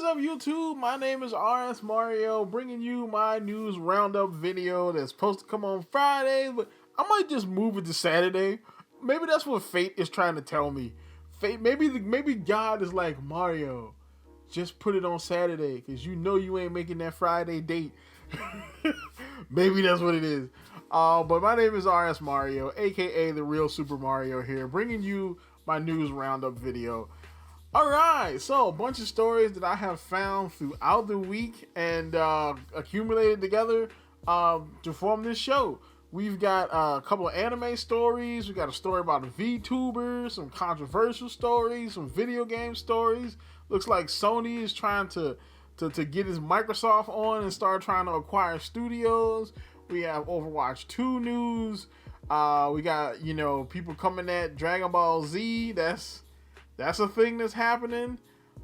up, YouTube? My name is RSMario, bringing you my news roundup video that's supposed to come on Friday, but I might just move it to Saturday. Maybe that's what fate is trying to tell me. Fate, maybe God is like, Mario, just put it on Saturday, because you know you ain't making that Friday date. Maybe that's what it is. But my name is RSMario, aka the real Super Mario here, bringing you my news roundup video. Alright, so a bunch of stories that I have found throughout the week and accumulated together to form this show. We've got a couple of anime stories, we got a story about a VTuber, some controversial stories, some video game stories. Looks like Sony is trying to get his Microsoft on and start trying to acquire studios. We have Overwatch 2 news. We got, people coming at Dragon Ball Z. That's a thing that's happening.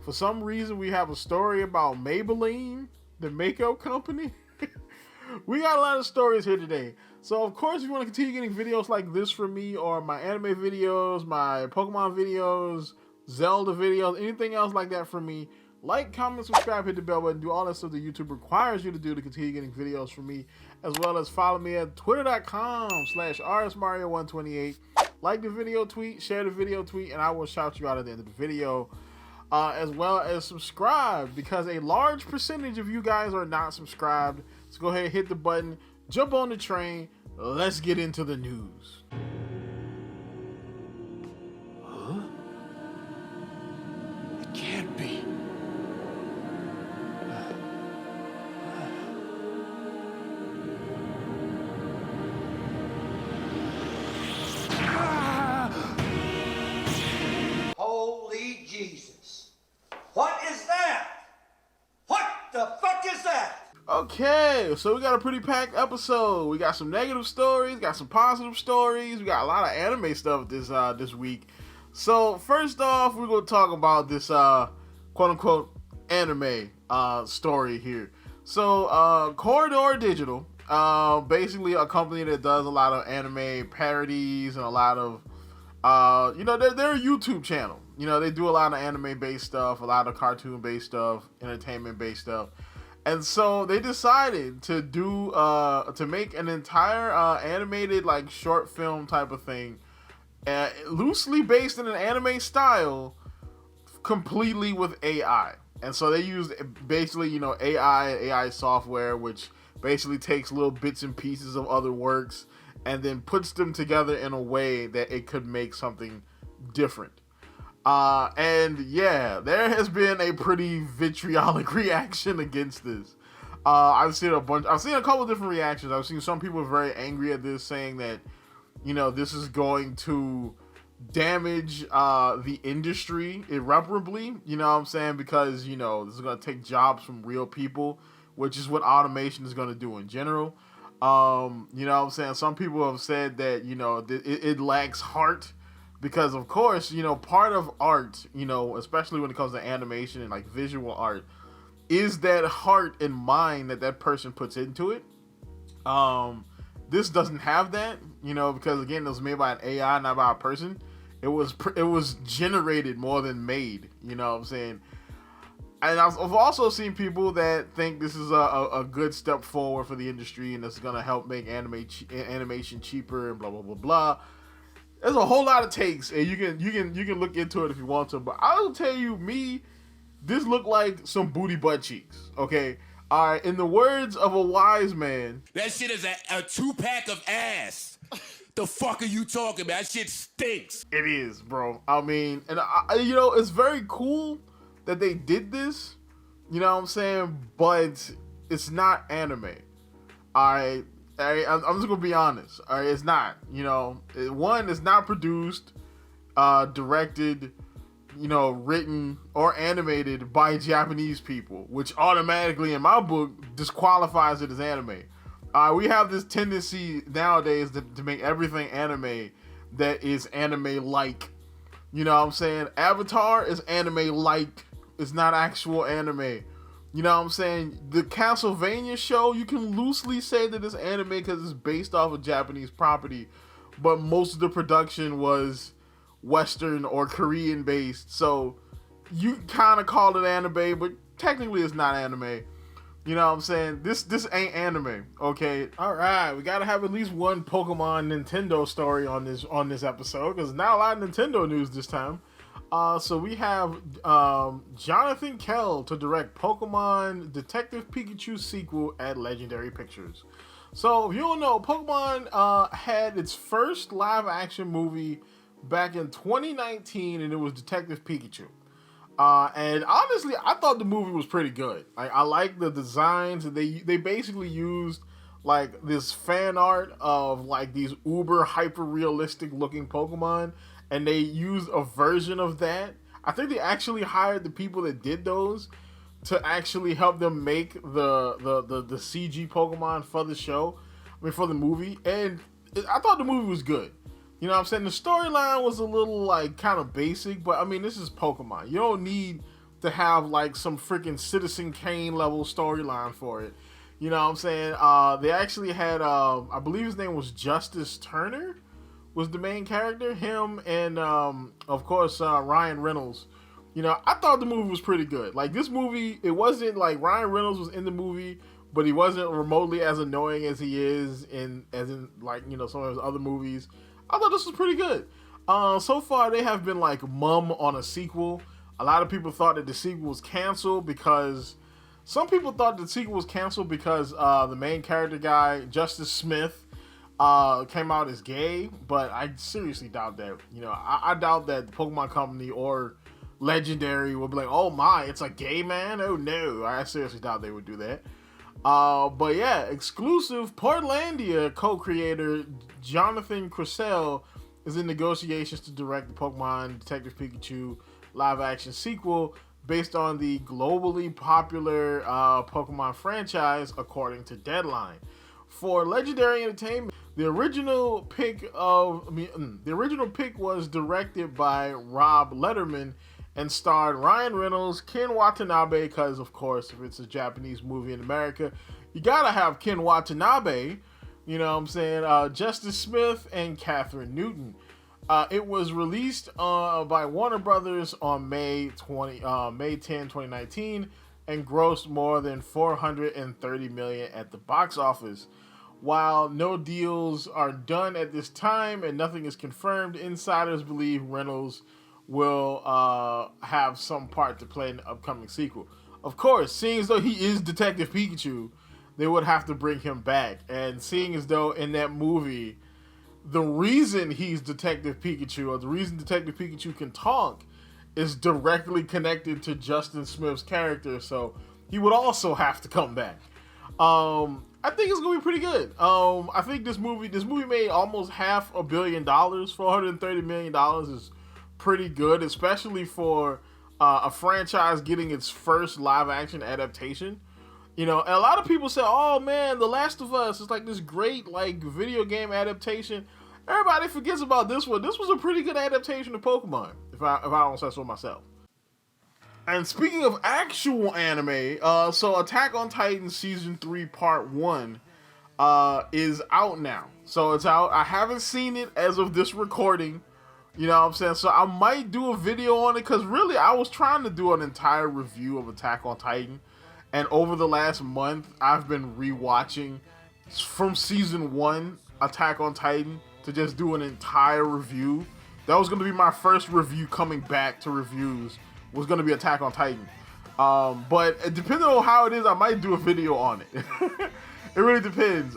For some reason, we have a story about Maybelline, the makeup company. We got a lot of stories here today. So, of course, if you want to continue getting videos like this from me, or my anime videos, my Pokemon videos, Zelda videos, anything else like that from me, like, comment, subscribe, hit the bell button, do all that stuff that YouTube requires you to do to continue getting videos from me, as well as follow me at twitter.com/rsmario128. Like the video tweet, share the video tweet, and I will shout you out at the end of the video. As well as subscribe, because a large percentage of you guys are not subscribed. So go ahead, hit the button, jump on the train, let's get into the news. Huh? It can't be. Holy Jesus. What is that? What the fuck is that? Okay, so we got a pretty packed episode. We got some negative stories, got some positive stories. We got a lot of anime stuff this week. So first off, we're going to talk about this quote-unquote anime story here. So Corridor Digital, basically a company that does a lot of anime parodies and a lot of they're a YouTube channel. They do a lot of anime-based stuff, a lot of cartoon-based stuff, entertainment-based stuff. And so they decided to do, to make an entire animated, like, short film type of thing, loosely based in an anime style, completely with AI. And so they used, basically, AI software, which basically takes little bits and pieces of other works and then puts them together in a way that it could make something different. And yeah, there has been a pretty vitriolic reaction against this. I've seen a couple of different reactions. I've seen some people very angry at this, saying that, this is going to damage the industry irreparably, because, this is going to take jobs from real people, which is what automation is going to do in general. Some people have said that, it lacks heart. Because, of course, part of art, especially when it comes to animation and, like, visual art, is that heart and mind that person puts into it. This doesn't have that, because, again, it was made by an AI, not by a person. It was generated more than made, And I've also seen people that think this is a good step forward for the industry, and it's going to help make animation cheaper and blah, blah, blah, blah. There's a whole lot of takes, and you can look into it if you want to. But I'll tell you, this looked like some booty butt cheeks. Okay, all right. In the words of a wise man, that shit is a 2-pack of ass. The fuck are you talking about? That shit stinks. It is, bro. I mean, and it's very cool that they did this. But it's not anime. All right. I'm just gonna be honest. All right, it's not. One, it's not produced, directed, written or animated by Japanese people, which automatically, in my book, disqualifies it as anime. We have this tendency nowadays to make everything anime that is anime-like. Avatar is anime-like. It's not actual anime. The Castlevania show, you can loosely say that it's anime because it's based off a Japanese property, but most of the production was Western or Korean based, so you kind of call it anime, but technically it's not anime. You know what I'm saying? This ain't anime, okay? All right, we gotta have at least one Pokemon Nintendo story on this episode because not a lot of Nintendo news this time. So we have Jonathan Kell to direct Pokemon Detective Pikachu sequel at Legendary Pictures. So if you don't know, Pokemon had its first live action movie back in 2019, and it was Detective Pikachu. And honestly, I thought the movie was pretty good. Like, I like the designs. They basically used like this fan art of like these uber hyper realistic looking Pokemon, and they used a version of that. I think they actually hired the people that did those to actually help them make the CG Pokemon for the show. I mean, for the movie, and I thought the movie was good. You know what I'm saying? The storyline was a little, like, kind of basic, but, I mean, this is Pokemon. You don't need to have, like, some freaking Citizen Kane level storyline for it. You know what I'm saying? They actually had, I believe his name was Justice Turner, was the main character. Him and, of course, Ryan Reynolds. You know, I thought the movie was pretty good. Like, this movie, it wasn't, like, Ryan Reynolds was in the movie, but he wasn't remotely as annoying as he is as in, like, you know, some of his other movies. I thought this was pretty good. So far, they have been like mum on a sequel. A lot of people thought that the sequel was canceled because some people thought the sequel was canceled because the main character guy, Justice Smith, came out as gay. But I seriously doubt that. You know, I doubt that the Pokemon Company or Legendary will be like, oh my, it's a gay man? Oh no. I seriously doubt they would do that. But yeah, exclusive Portlandia co-creator Jonathan Cressell is in negotiations to direct the Pokemon Detective Pikachu live-action sequel based on the globally popular Pokemon franchise, according to Deadline. For Legendary Entertainment, the original pick was directed by Rob Letterman and starred Ryan Reynolds, Ken Watanabe, because, of course, if it's a Japanese movie in America, you gotta have Ken Watanabe, you know what I'm saying, Justice Smith, and Catherine Newton. It was released by Warner Brothers on May 10, 2019, and grossed more than $430 million at the box office. While no deals are done at this time and nothing is confirmed, insiders believe Reynolds will have some part to play in the upcoming sequel. Of course, seeing as though he is Detective Pikachu, they would have to bring him back. And seeing as though in that movie, the reason he's Detective Pikachu, or the reason Detective Pikachu can talk, is directly connected to Justin Smith's character, so he would also have to come back. I think it's gonna be pretty good. I think this movie made almost $500 million. $430 million is pretty good, especially for a franchise getting its first live action adaptation. You know, and a lot of people say, "Oh man, The Last of Us is like this great like video game adaptation." Everybody forgets about this one. This was a pretty good adaptation of Pokemon, if I don't say so myself. And speaking of actual anime, so Attack on Titan Season 3 Part 1 is out now. So it's out. I haven't seen it as of this recording. You know what I'm saying? So I might do a video on it, because really I was trying to do an entire review of Attack on Titan. And over the last month, I've been rewatching from Season 1 Attack on Titan to just do an entire review. That was going to be my first review coming back to reviews, was going to be Attack on Titan. But depending on how it is, I might do a video on it. It really depends.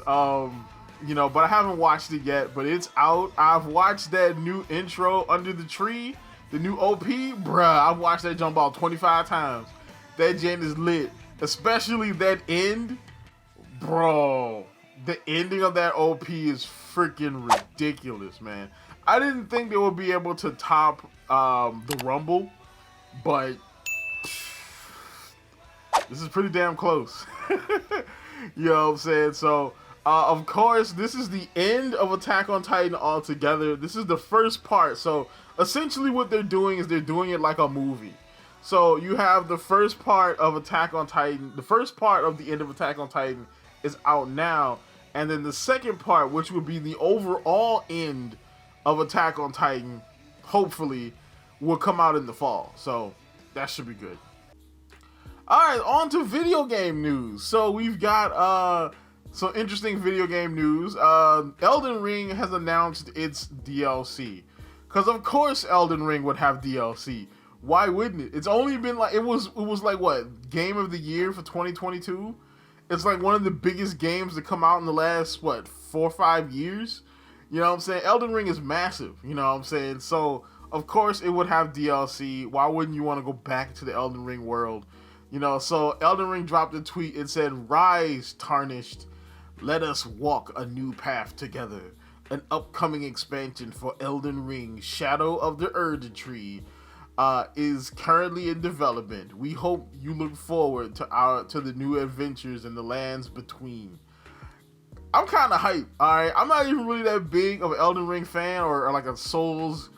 You know, but I haven't watched it yet, but it's out. I've watched that new intro, Under the Tree, the new OP. Bruh, I've watched that jump about 25 times. That gen is lit. Especially that end. Bro, the ending of that OP is freaking ridiculous, man. I didn't think they would be able to top the Rumble, but this is pretty damn close. You know what I'm saying? So, of course, this is the end of Attack on Titan altogether. This is the first part. So, essentially what they're doing is they're doing it like a movie. So, you have the first part of Attack on Titan. The first part of the end of Attack on Titan is out now. And then the second part, which would be the overall end of Attack on Titan, hopefully, will come out in the fall. So, that should be good. All right, on to video game news. So we've got some interesting video game news. Eldin Ring has announced its DLC. Because of course Eldin Ring would have DLC. Why wouldn't it? It's only been like, it was like what, Game of the Year for 2022? It's like one of the biggest games to come out in the last, what, 4 or 5 years? You know what I'm saying? Eldin Ring is massive, you know what I'm saying? So, of course it would have DLC. Why wouldn't you want to go back to the Eldin Ring world? You know, so Eldin Ring dropped a tweet. It said, "Rise, tarnished. Let us walk a new path together. An upcoming expansion for Eldin Ring, Shadow of the Erdtree, is currently in development. We hope you look forward to the new adventures in the lands between." I'm kind of hyped. All right, I'm not even really that big of an Eldin Ring fan or like a Souls-like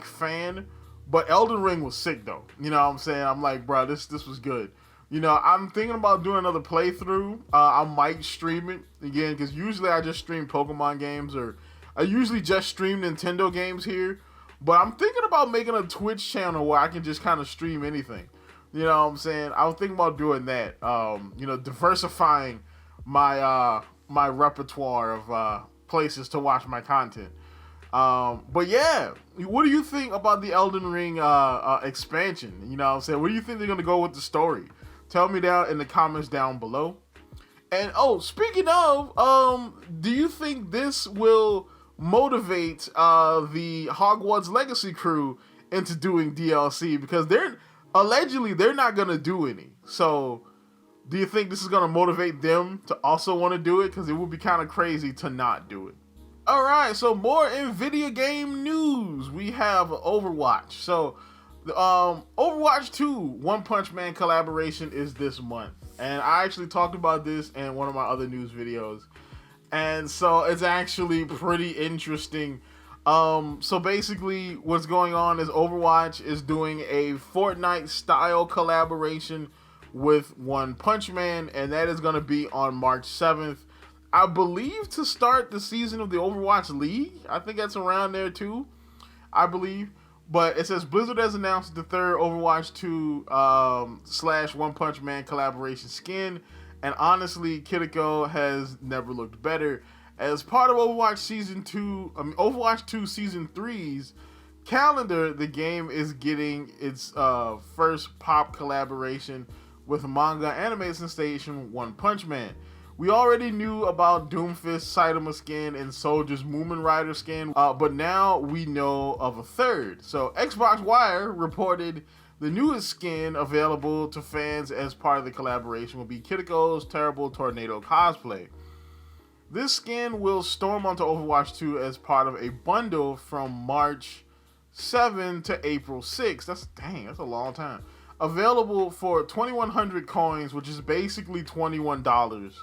fan, but Eldin Ring was sick though. You know what I'm saying? I'm like, bro, this was good. You know, I'm thinking about doing another playthrough. I might stream it again because usually I just stream Pokemon games, or I usually just stream Nintendo games here. But I'm thinking about making a Twitch channel where I can just kind of stream anything. You know what I'm saying? I was thinking about doing that. You know, diversifying my my repertoire of places to watch my content. But yeah, what do you think about the Eldin Ring expansion? You know what I'm saying? Where do you think they're gonna go with the story? Tell me down in the comments down below. And oh, speaking of, do you think this will motivate the Hogwarts Legacy crew into doing DLC? Because they're not gonna do any. So do you think this is gonna motivate them to also want to do it? Because it would be kind of crazy to not do it. All right, so more in video game news. We have Overwatch. So Overwatch 2 One Punch Man collaboration is this month, and I actually talked about this in one of my other news videos, and so it's actually pretty interesting. So basically what's going on is Overwatch is doing a Fortnite style collaboration with One Punch Man, and that is going to be on March 7th, I believe, to start the season of the Overwatch League. I think that's around there too, I believe. But it says Blizzard has announced the third Overwatch 2 / One Punch Man collaboration skin. And honestly, Kiriko has never looked better. As part of Overwatch 2 Season 3's calendar, the game is getting its first pop collaboration with manga anime sensation One Punch Man. We already knew about Doomfist Saitama skin and Soldier's Moomin Rider skin, but now we know of a third. So Xbox Wire reported the newest skin available to fans as part of the collaboration will be Kiriko's Terrible Tornado cosplay. This skin will storm onto Overwatch 2 as part of a bundle from March 7 to April 6. That's a long time. Available for 2,100 coins, which is basically $21.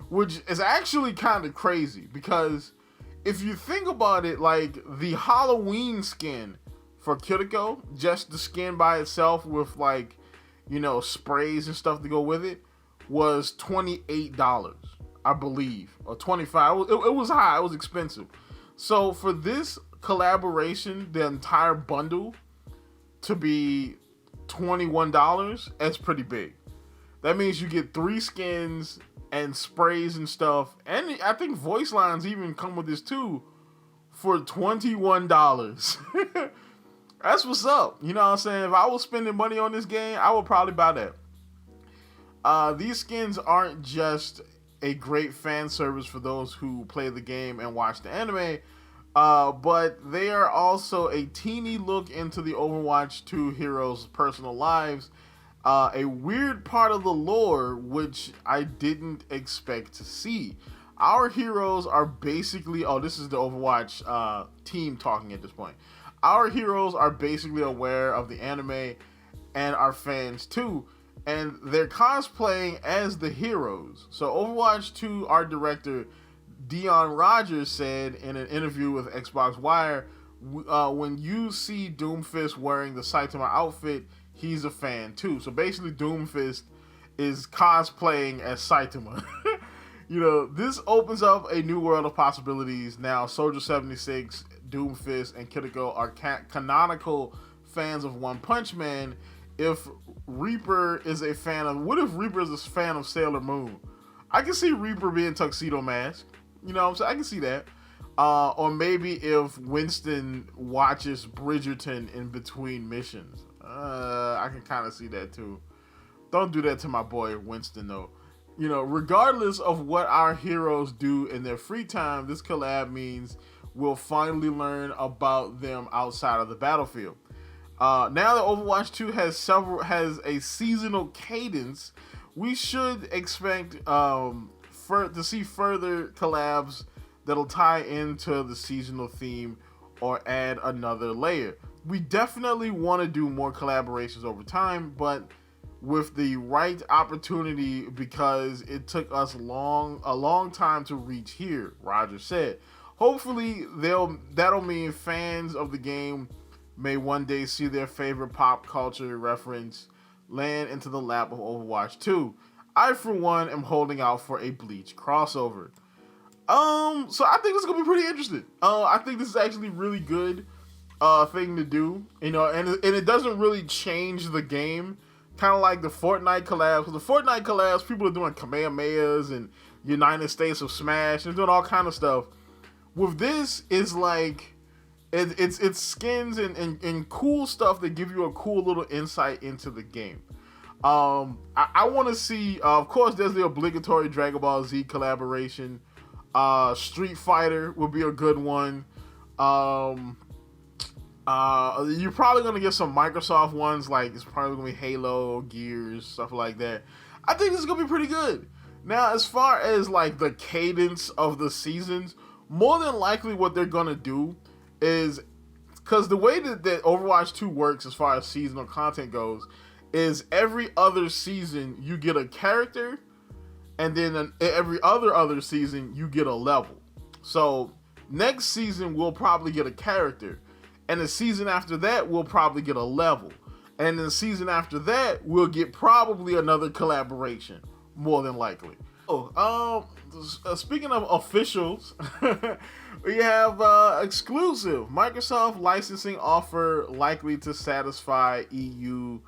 Which is actually kind of crazy, because if you think about it, like the Halloween skin for Kiriko, just the skin by itself with, like, you know, sprays and stuff to go with it, was $28, I believe, or $25. It was high, it was expensive. So for this collaboration, the entire bundle to be $21, that's pretty big. That means you get 3 skins and sprays and stuff, and I think voice lines even come with this too, for $21. That's what's up. You know what I'm saying? If I was spending money on this game, I would probably buy that. These skins aren't just a great fan service for those who play the game and watch the anime, but they are also a teeny look into the Overwatch 2 heroes' personal lives. A weird part of the lore which I didn't expect to see. Our heroes are basically, this is the Overwatch team talking at this point. Our heroes are basically aware of the anime and are fans too, and they're cosplaying as the heroes. So Overwatch 2 art director Dion Rogers said in an interview with Xbox Wire, when you see Doomfist wearing the Saitama outfit, he's a fan too. So basically Doomfist is cosplaying as Saitama. You know, this opens up a new world of possibilities. Now Soldier 76, Doomfist, and Kiriko are canonical fans of One Punch Man, if Reaper is a fan of, what if Reaper is a fan of Sailor Moon? I can see Reaper being Tuxedo Mask. You know what I'm saying? I can see that. Or maybe if Winston watches Bridgerton in between missions. I can kind of see that too. Don't do that to my boy Winston though. You know, regardless of what our heroes do in their free time, this collab means we'll finally learn about them outside of the battlefield. Now that Overwatch 2 has a seasonal cadence, we should expect to see further collabs that'll tie into the seasonal theme or add another layer. We definitely want to do more collaborations over time, but with the right opportunity, because it took us a long time to reach here, Roger said. Hopefully that'll mean fans of the game may one day see their favorite pop culture reference land into the lap of Overwatch 2. I, for one, am holding out for a Bleach crossover. So I think this is gonna be pretty interesting. I think this is actually really good thing to do, you know, and it doesn't really change the game, kind of like the Fortnite collabs. Because the Fortnite collabs, people are doing Kamehamehas and United States of Smash and doing all kind of stuff. With this, is like it's skins and cool stuff that give you a cool little insight into the game. I want to see, of course, there's the obligatory Dragon Ball Z collaboration. Street Fighter would be a good one. You're probably gonna get some Microsoft ones, like it's probably gonna be Halo, Gears, stuff like that. I think this is gonna be pretty good. Now, as far as like the cadence of the seasons, more than likely what they're gonna do is, because the way that Overwatch 2 works as far as seasonal content goes, is every other season you get a character, and then every other season you get a level. So next season we'll probably get a character, and the season after that we'll probably get a level, and then the season after that we'll get probably another collaboration, more than likely. Speaking of officials, we have exclusive Microsoft licensing offer likely to satisfy EU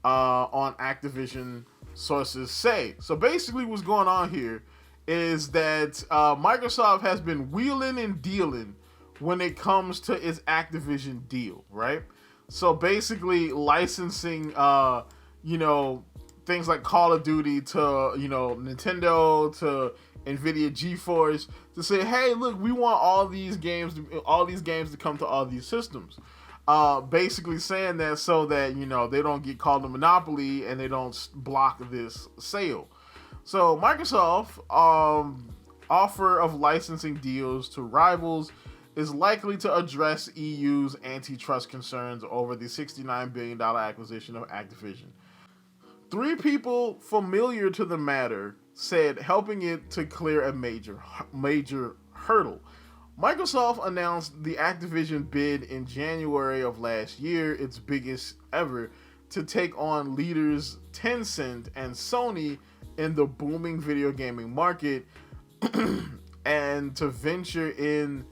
on Activision, sources say. So basically what's going on here is that Microsoft has been wheeling and dealing when it comes to its Activision deal, right? So basically licensing, things like Call of Duty to, Nintendo, to Nvidia GeForce, to say, hey, look, we want all these games to come to all these systems. Basically saying that so that, they don't get called a monopoly and they don't block this sale. So Microsoft offer of licensing deals to rivals is likely to address EU's antitrust concerns over the $69 billion acquisition of Activision. 3 people familiar to the matter said helping it to clear a major hurdle. Microsoft announced the Activision bid in January of last year, its biggest ever, to take on leaders Tencent and Sony in the booming video gaming market and to venture in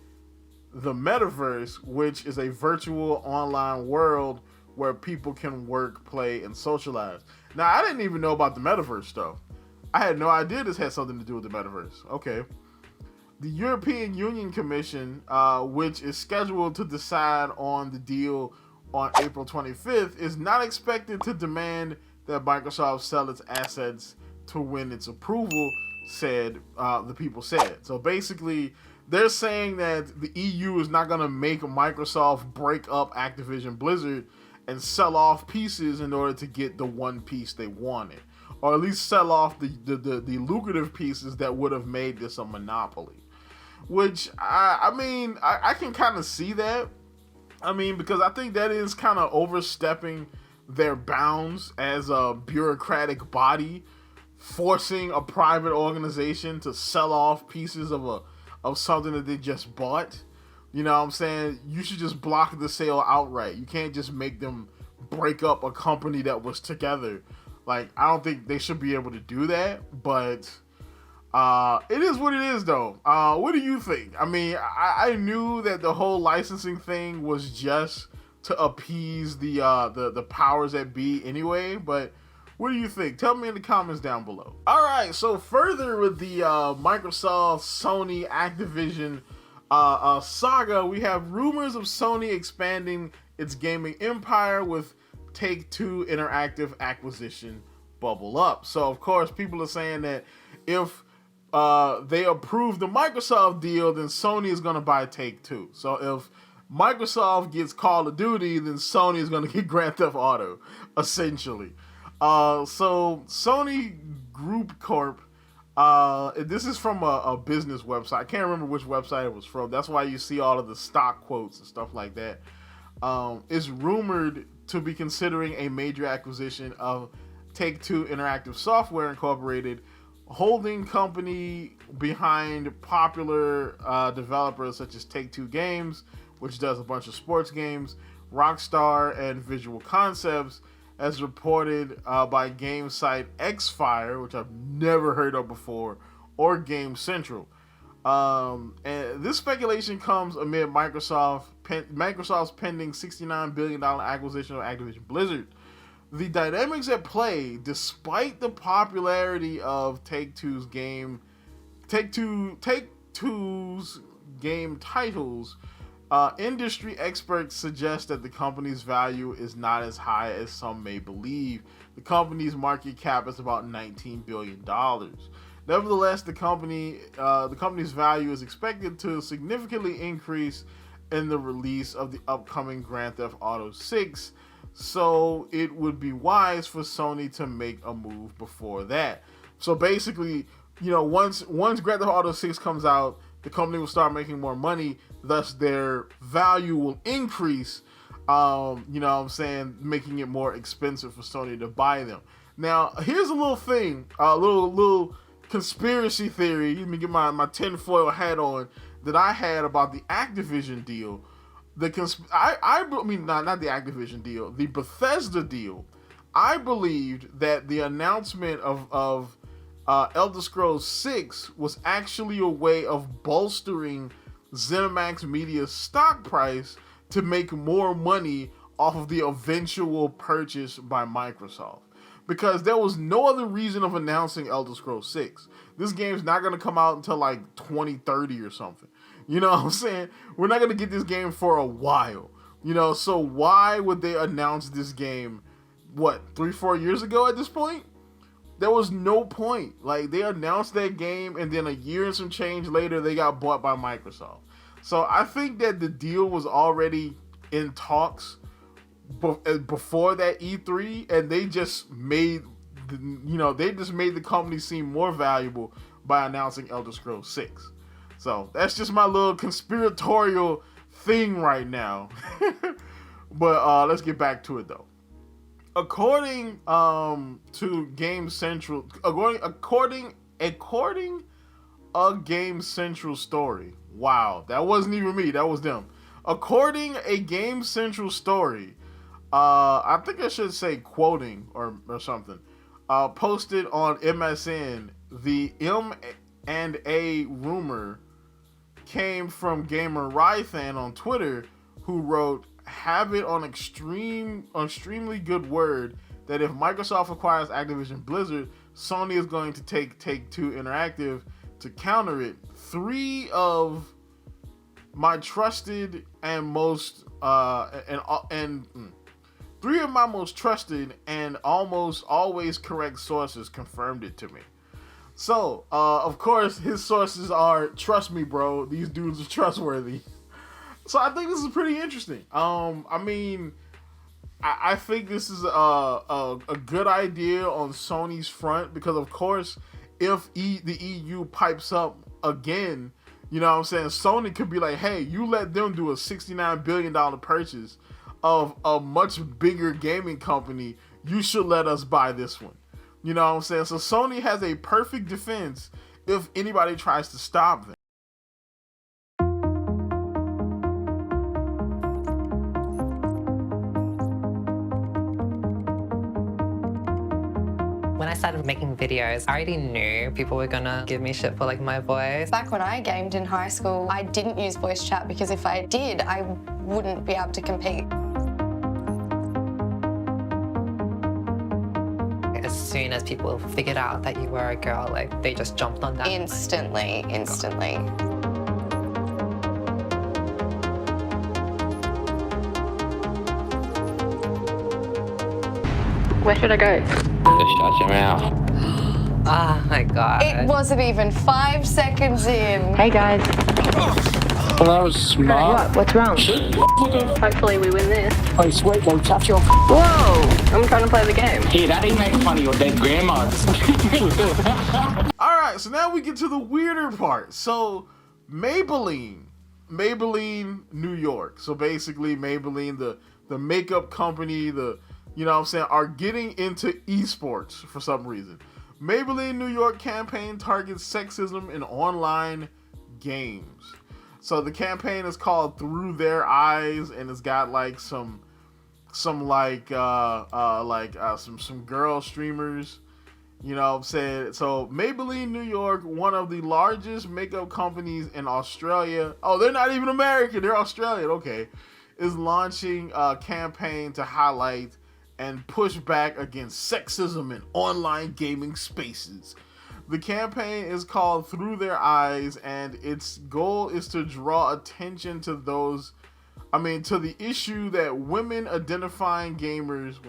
the metaverse, which is a virtual online world where people can work, play, and socialize. Now, I didn't even know about the metaverse stuff. I had no idea this had something to do with the metaverse. Okay. The European Union Commission, which is scheduled to decide on the deal on April 25th, is not expected to demand that Microsoft sell its assets to win its approval, said the people said. So basically, they're saying that the EU is not going to make Microsoft break up Activision Blizzard and sell off pieces in order to get the one piece they wanted, or at least sell off the lucrative pieces that would have made this a monopoly. Which I can kind of see that. Because I think that is kind of overstepping their bounds as a bureaucratic body, forcing a private organization to sell off pieces of something that they just bought. You know what I'm saying? You should just block the sale outright. You can't just make them break up a company that was together. Like, I don't think they should be able to do that, but it is what it is, though. What do you think? I knew that the whole licensing thing was just to appease the powers that be anyway. But what do you think? Tell me in the comments down below. All right, so further with the Microsoft, Sony, Activision saga, we have rumors of Sony expanding its gaming empire with Take-Two Interactive acquisition bubble up. So of course, people are saying that if they approve the Microsoft deal, then Sony is going to buy Take-Two. So if Microsoft gets Call of Duty, then Sony is going to get Grand Theft Auto, essentially. So Sony Group Corp, this is from a business website. I can't remember which website it was from. That's why you see all of the stock quotes and stuff like that. Is rumored to be considering a major acquisition of Take-Two Interactive Software Incorporated, holding company behind popular developers such as Take-Two Games, which does a bunch of sports games, Rockstar, and Visual Concepts, as reported by game site Xfire, which I've never heard of before, or Game Central. And this speculation comes amid Microsoft's pending $69 billion acquisition of Activision Blizzard. The dynamics at play, despite the popularity of Take-Two's game titles, industry experts suggest that the company's value is not as high as some may believe. The company's market cap is about $19 billion. Nevertheless, the company's value is expected to significantly increase in the release of the upcoming Grand Theft Auto 6, so it would be wise for Sony to make a move before that. So basically, once Grand Theft Auto 6 comes out, the company will start making more money, thus their value will increase, making it more expensive for Sony to buy them. Now, here's a little thing, a little conspiracy theory. Let me get my tinfoil hat on that I had about the Activision deal. Not the Activision deal, the Bethesda deal. I believed that the announcement of Elder Scrolls 6 was actually a way of bolstering ZeniMax Media's stock price to make more money off of the eventual purchase by Microsoft. Because there was no other reason of announcing Elder Scrolls 6. This game's not going to come out until like 2030 or something. You know what I'm saying? We're not going to get this game for a while. So why would they announce this game, 3-4 years ago at this point? There was no point. Like, they announced that game, and then a year and some change later, they got bought by Microsoft. So I think that the deal was already in talks before that E3, and they just made the company seem more valuable by announcing Elder Scrolls 6. So that's just my little conspiratorial thing right now. But let's get back to it though. According to Game Central, according a Game Central story. Wow, that wasn't even me. That was them. According a Game Central story, I think I should say quoting or something. Posted on MSN, the M&A rumor came from Gamer Rythan on Twitter, who wrote, "Have it on extremely good word that if Microsoft acquires Activision Blizzard, Sony is going to Take-Two Interactive to counter it. Three of my most trusted and almost always correct sources confirmed it to me." So, of course, his sources are, trust me, bro, these dudes are trustworthy. So I think this is pretty interesting. I think this is a good idea on Sony's front because, of course, if the EU pipes up again, Sony could be like, hey, you let them do a $69 billion purchase of a much bigger gaming company, you should let us buy this one. So Sony has a perfect defense if anybody tries to stop them. When I started making videos, I already knew people were gonna give me shit for my voice. Back when I gamed in high school, I didn't use voice chat because if I did, I wouldn't be able to compete. as people figured out that you were a girl, like they just jumped on that. Instantly. Where should I go? Just shut your mouth. Oh my god. It wasn't even 5 seconds in. Hey guys. Well, that was smart. What's wrong? Hopefully we win this. I swear, don't touch your Whoa! I'm trying to play the game. Here, that ain't making fun of your dead grandma. Alright, so now we get to the weirder part. So, Maybelline, New York. So basically, Maybelline, the makeup company, are getting into esports for some reason. Maybelline New York campaign targets sexism in online games. So the campaign is called Through Their Eyes, and it's got like some girl streamers, you know what I'm saying? So Maybelline New York, one of the largest makeup companies in Australia. Oh, they're not even American, they're Australian, okay. Is launching a campaign to highlight and push back against sexism in online gaming spaces. The campaign is called Through Their Eyes, and its goal is to draw attention to the issue that women identifying gamers,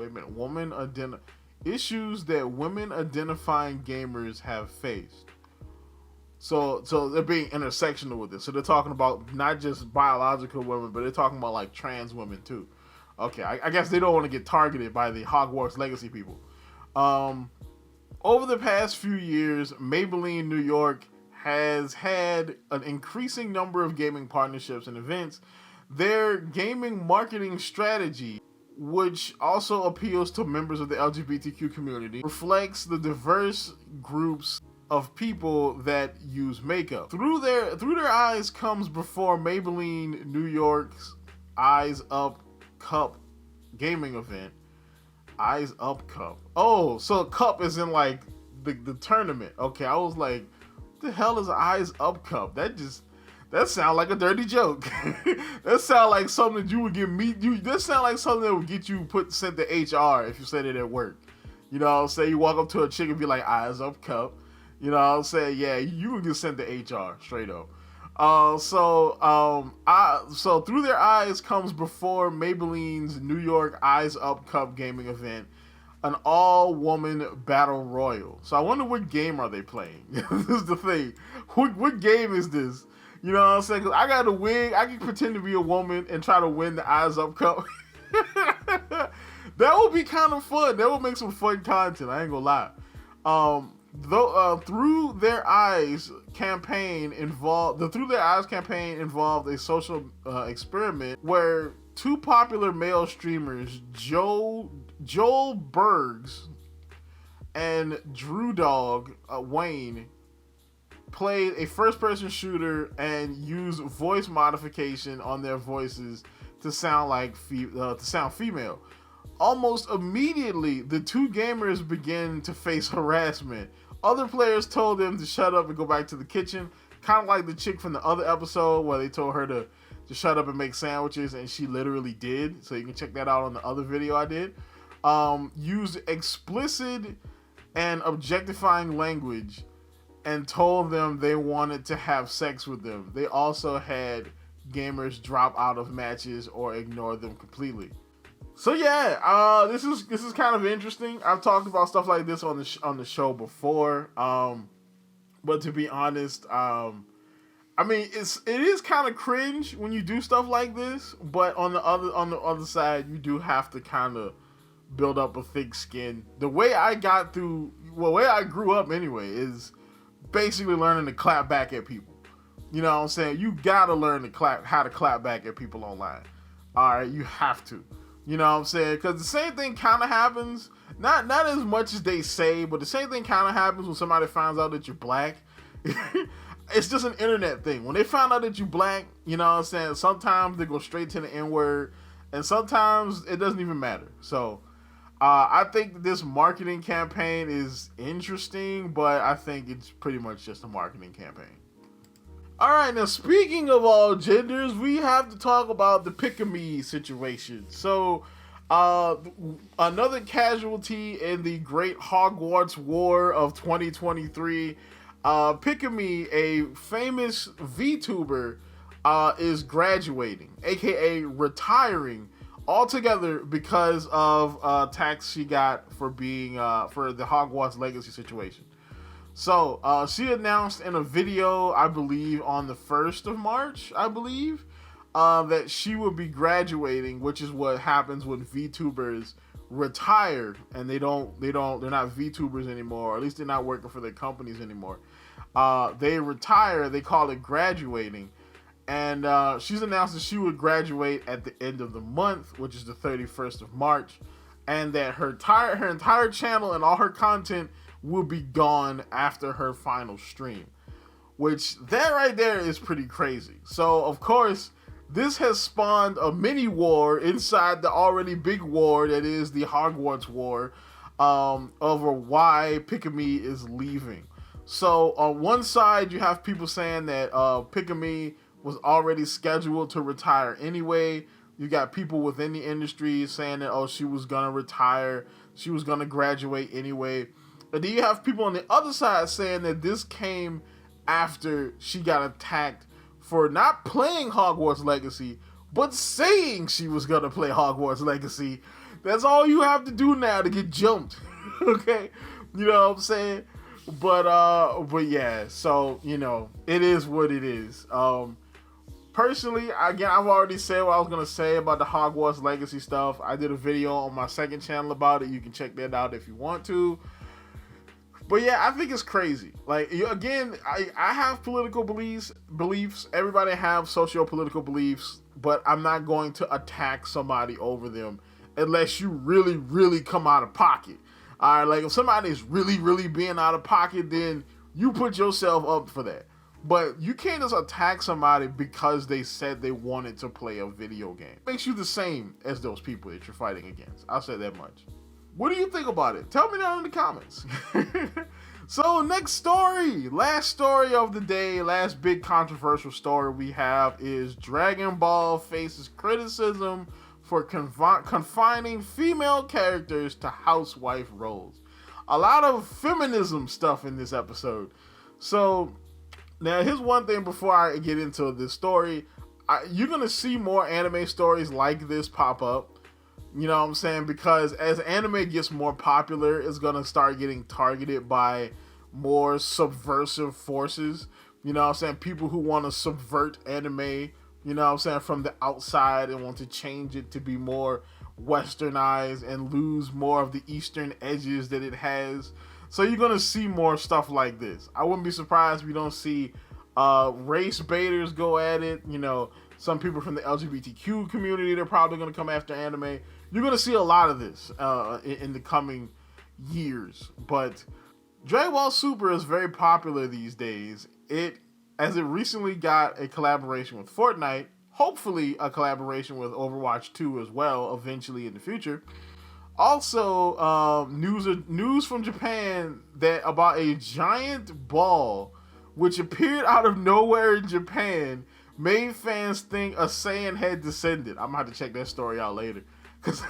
issues that women identifying gamers have faced. So they're being intersectional with this. So they're talking about not just biological women, but they're talking about like trans women too. Okay, I guess they don't want to get targeted by the Hogwarts Legacy people. Over the past few years, Maybelline New York has had an increasing number of gaming partnerships and events. Their gaming marketing strategy, which also appeals to members of the LGBTQ community, reflects the diverse groups of people that use makeup. Through Their Eyes comes before Maybelline New York's Eyes Up Cup gaming event. Eyes Up Cup. Oh, so cup is in like the tournament. Okay, I was like, what the hell is Eyes Up Cup? That sounds like a dirty joke. That sounds like something that you would get that sounds like something that would get you sent to HR if you said it at work. You know, say you walk up to a chick and be like, Eyes Up Cup. You know what I'm saying? Yeah, you would get sent to HR straight up. So Through Their Eyes comes before Maybelline's New York Eyes Up Cup gaming event, an all-woman battle royal. So I wonder what game are they playing? This is the thing. What game is this? You know what I'm saying? 'Cause I got a wig. I can pretend to be a woman and try to win the Eyes Up Cup. That would be kind of fun. That would make some fun content. I ain't gonna lie. Through Their Eyes campaign involved a social experiment where two popular male streamers, Joel Bergs and Drew Dog Wayne, played a first-person shooter and used voice modification on their voices to sound female. Almost immediately, the two gamers began to face harassment. Other players told them to shut up and go back to the kitchen, kind of like the chick from the other episode where they told her to shut up and make sandwiches, and she literally did. So you can check that out on the other video I did. Used explicit and objectifying language and told them they wanted to have sex with them. They also had gamers drop out of matches or ignore them completely. So yeah, this is kind of interesting. I've talked about stuff like this on the show before, but to be honest, I mean it is kind of cringe when you do stuff like this. But on the other side, you do have to kind of build up a thick skin. The way I grew up anyway is basically learning to clap back at people. You know what I'm saying? You gotta learn how to clap back at people online. All right, you have to. You know what I'm saying? Because the same thing kind of happens, not as much as they say, but the same thing kind of happens when somebody finds out that you're black. It's just an internet thing. When they find out that you're black, you know what I'm saying? Sometimes they go straight to the N-word, and sometimes it doesn't even matter. So I think this marketing campaign is interesting, but I think it's pretty much just a marketing campaign. All right, now speaking of all genders, we have to talk about the Pikamee situation. So, Another casualty in the Great Hogwarts War of 2023. Pikamee, a famous VTuber, is graduating, aka retiring altogether because of tax she got for being for the Hogwarts Legacy situation. So she announced in a video, I believe on the 1st of March, I believe, that she will be graduating, which is what happens when VTubers retire and they're not VTubers anymore, or at least they're not working for their companies anymore. They retire, they call it graduating. And she's announced that she would graduate at the end of the month, which is the 31st of March, and that her entire channel and all her content will be gone after her final stream. Which, that right there is pretty crazy. So, of course, this has spawned a mini war inside the already big war that is the Hogwarts War, over why Pikamee is leaving. So, on one side, you have people saying that Pikamee was already scheduled to retire anyway. You got people within the industry saying that, oh, she was gonna retire, she was gonna graduate anyway. And then you have people on the other side saying that this came after she got attacked for not playing Hogwarts Legacy, but saying she was gonna play Hogwarts Legacy. That's all you have to do now to get jumped. Okay? You know what I'm saying? But yeah, so, you know, it is what it is. Personally, again, I've already said what I was going to say about the Hogwarts Legacy stuff. I did a video on my second channel about it. You can check that out if you want to. But yeah, I think it's crazy. Like, again, I have political beliefs. Everybody have socio-political beliefs, but I'm not going to attack somebody over them unless you really, really come out of pocket. All right, like if somebody is really, really being out of pocket, then you put yourself up for that. But you can't just attack somebody because they said they wanted to play a video game. It makes you the same as those people that you're fighting against. I'll say that much. What do you think about it? Tell me down in the comments. So next story, last story of the day, last big controversial story we have is Dragon Ball faces criticism for confining female characters to housewife roles. A lot of feminism stuff in this episode. So now, here's one thing before I get into this story. You're going to see more anime stories like this pop up. You know what I'm saying? Because as anime gets more popular, it's going to start getting targeted by more subversive forces. You know what I'm saying? People who want to subvert anime, you know what I'm saying, from the outside and want to change it to be more westernized and lose more of the Eastern edges that it has. So you're going to see more stuff like this. I wouldn't be surprised if we don't see race baiters go at it. You know, some people from the LGBTQ community, they're probably going to come after anime. You're going to see a lot of this in the coming years. But Dragon Ball Super is very popular these days. As it recently got a collaboration with Fortnite, hopefully a collaboration with Overwatch 2 as well, eventually in the future. Also, news from Japan that about a giant ball which appeared out of nowhere in Japan made fans think a Saiyan had descended. I'm gonna have to check that story out later because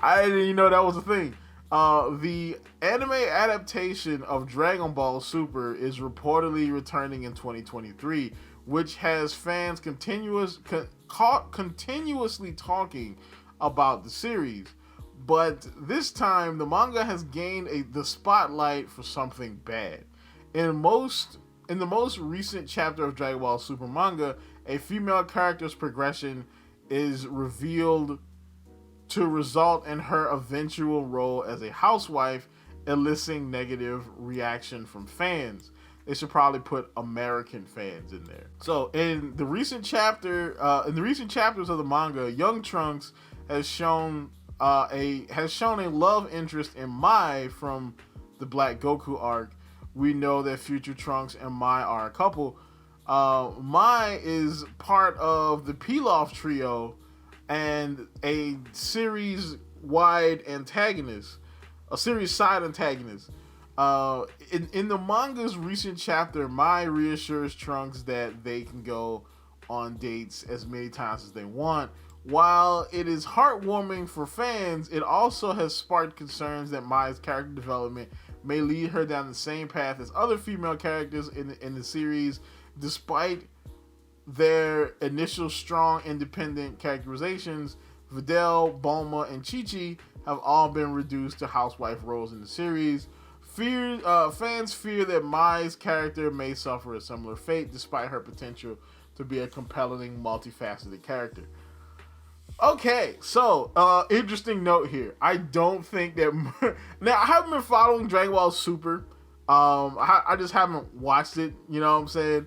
I didn't even know that was a thing. The anime adaptation of Dragon Ball Super is reportedly returning in 2023, which has fans continuously talking about the series. But this time, the manga has gained the spotlight for something bad. In the most recent chapter of Dragon Ball Super manga, a female character's progression is revealed to result in her eventual role as a housewife, eliciting negative reaction from fans. They should probably put American fans in there. So, in the recent chapters of the manga, young Trunks has shown a love interest in Mai from the Black Goku arc. We know that future Trunks and Mai are a couple. Mai is part of the Pilaf trio and a series-wide antagonist, a series-side antagonist. In the manga's recent chapter, Mai reassures Trunks that they can go on dates as many times as they want, While it is heartwarming for fans, it also has sparked concerns that Mai's character development may lead her down the same path as other female characters in the series, despite their initial strong independent characterizations. Videl, Bulma, and Chi-Chi have all been reduced to housewife roles in the series. Fans fear that Mai's character may suffer a similar fate, despite her potential to be a compelling, multifaceted character. Okay, so interesting note here. I don't think that now I haven't been following Dragon Ball Super. I just haven't watched it. You know what I'm saying?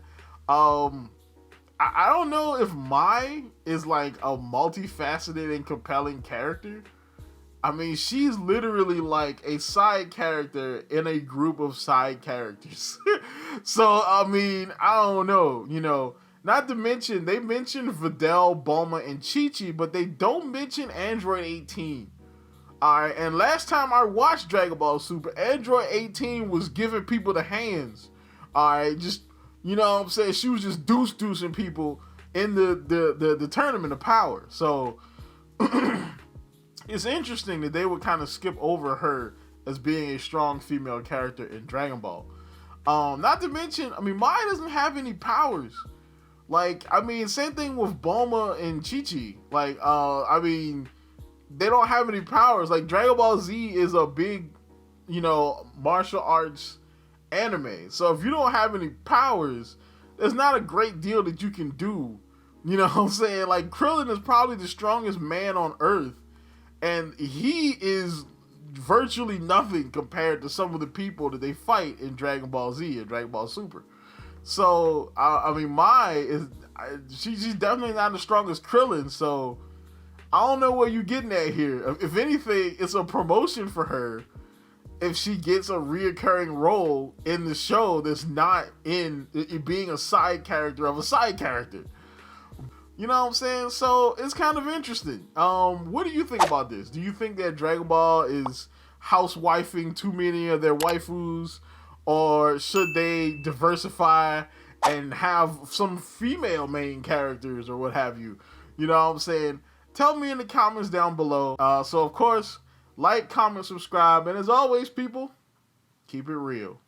I don't know if Mai is like a multifaceted and compelling character. I mean, she's literally like a side character in a group of side characters. So, I mean, I don't know, you know, not to mention, they mention Videl, Bulma, and Chi-Chi, but they don't mention Android 18. Alright, and last time I watched Dragon Ball Super, Android 18 was giving people the hands. Alright, just, you know what I'm saying? She was just deucing people in the tournament of power. So, it's interesting that they would kind of skip over her as being a strong female character in Dragon Ball. Not to mention, I mean, Mai doesn't have any powers. Like, I mean, same thing with Bulma and Chi-Chi. Like, I mean, they don't have any powers. Like, Dragon Ball Z is a big, you know, martial arts anime. So if you don't have any powers, there's not a great deal that you can do. You know what I'm saying? Like, Krillin is probably the strongest man on Earth. And he is virtually nothing compared to some of the people that they fight in Dragon Ball Z and Dragon Ball Super. So, I mean, Mai is, she's definitely not as strong as Krillin, so I don't know where you're getting at here. If anything, it's a promotion for her if she gets a reoccurring role in the show that's not in it being a side character of a side character. You know what I'm saying? So, it's kind of interesting. What do you think about this? Do you think that Dragon Ball is housewifing too many of their waifus? Or should they diversify and have some female main characters or what have you? You know what I'm saying? Tell me in the comments down below. So, of course, like, comment, subscribe. And as always, people, keep it real.